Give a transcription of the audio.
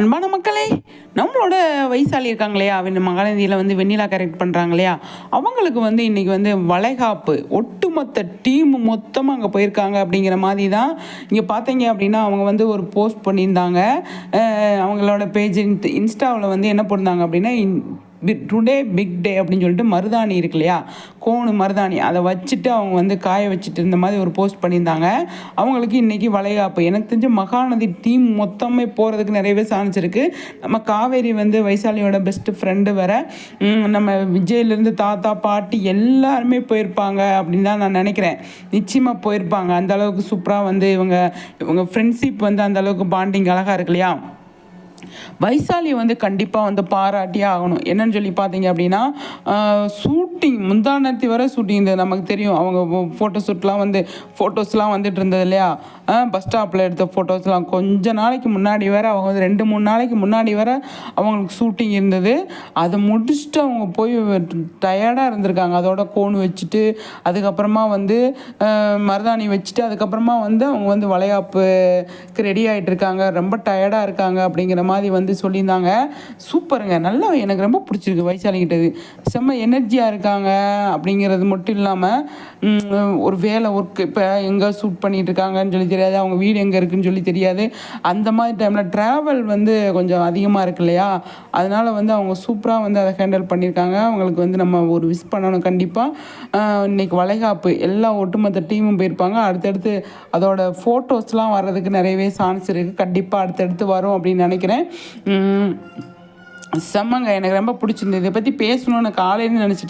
அன்பான மக்களே, நம்மளோட வைசாலி இருக்காங்க இல்லையா, மகாநதியில் வந்து வெண்ணிலா கரெக்ட் பண்ணுறாங்க இல்லையா, அவங்களுக்கு வந்து இன்றைக்கி வந்து வளைகாப்பு ஒட்டுமொத்த டீம் மொத்தமாக அங்கே போயிருக்காங்க அப்படிங்கிற மாதிரி தான். இங்கே பார்த்தீங்க அப்படின்னா அவங்க வந்து ஒரு போஸ்ட் பண்ணியிருந்தாங்க. அவங்களோட பேஜ் இன்ஸ்டாவில் வந்து என்ன போட்டிருந்தாங்க அப்படின்னா, டுடே பிக் டே அப்படின்னு சொல்லிட்டு மருதாணி இருக்கு இல்லையா, கோணு மருதாணி அதை வச்சுட்டு அவங்க வந்து காய வச்சுட்டு இருந்த மாதிரி ஒரு போஸ்ட் பண்ணியிருந்தாங்க. அவங்களுக்கு இன்றைக்கி வளைகாப்பு. எனக்கு தெரிஞ்ச மகாநதி டீம் மொத்தமே போகிறதுக்கு நிறையவே சான்ஸ் இருக்குது. நம்ம காவேரி வந்து வைசாலியோட பெஸ்ட்டு ஃப்ரெண்டு வேற. நம்ம விஜயிலேருந்து தாத்தா பாட்டி எல்லாருமே போயிருப்பாங்க அப்படின்னு தான் நான் நினைக்கிறேன். நிச்சயமாக போயிருப்பாங்க. அந்தளவுக்கு சூப்பராக வந்து இவங்க ஃப்ரெண்ட்ஷிப் வந்து அந்தளவுக்கு பாண்டிங் அழகாக இருக்கு இல்லையா. வைசாலி வந்து கண்டிப்பாக வந்து பாராட்டியே ஆகணும். என்னன்னு சொல்லி பார்த்தீங்க அப்படின்னா, ஷூட்டிங் முந்தானத்தி வர ஷூட்டிங் இந்த நமக்கு தெரியும். அவங்க ஃபோட்டோஸ்லாம் வந்துட்டு இருந்தது இல்லையா, பஸ் ஸ்டாப்பில் எடுத்த ஃபோட்டோஸ்லாம் கொஞ்ச நாளைக்கு முன்னாடி வேறு அவங்க வந்து 2-3 நாளைக்கு முன்னாடி வேறு அவங்களுக்கு ஷூட்டிங் இருந்தது. அதை முடிச்சுட்டு அவங்க போய் டயர்டாக இருந்திருக்காங்க. அதோட கோன் வச்சுட்டு அதுக்கப்புறமா வந்து மருதாணி வச்சுட்டு அதுக்கப்புறமா வந்து அவங்க வந்து வளைகாப்புக்கு ரெடி ஆகிட்டு இருக்காங்க. ரொம்ப டயர்டாக இருக்காங்க அப்படிங்கிற மாதிரி வந்து சொல்லியிருந்தாங்க. சூப்பருங்க, நல்லா எனக்கு ரொம்ப பிடிச்சிருக்கு. வைசாலிக்கிட்டது செம்ம எனர்ஜியாக இருக்காங்க. அப்படிங்கிறது மட்டும் இல்லாமல் ஒரு வேலை ஒர்க் இப்போ எங்கே ஷூட் பண்ணிகிட்டு இருக்காங்கன்னு சொல்லி தெரியாது, அவங்க வீடு எங்கே இருக்குதுன்னு சொல்லி தெரியாது. அந்த மாதிரி டைமில் ட்ராவல் வந்து கொஞ்சம் அதிகமாக இருக்கு இல்லையா, அதனால் வந்து அவங்க சூப்பராக வந்து அதை ஹேண்டில் பண்ணியிருக்காங்க. அவங்களுக்கு வந்து நம்ம ஒரு விஷ் பண்ணணும் கண்டிப்பாக. இன்றைக்கி வளைகாப்பு எல்லா ஒட்டுமொத்த டீமும் போயிருப்பாங்க. அடுத்தடுத்து அதோட ஃபோட்டோஸ்லாம் வர்றதுக்கு நிறையவே சான்ஸ் இருக்குது. கண்டிப்பாக அடுத்தடுத்து வரும் அப்படின்னு நினைக்கிறேன். செம்மங்க, எனக்கு ரொம்ப பிடிச்சிருந்தது. இதை பற்றி பேசணும்னு காலையிலேருந்து நினச்சிட்டு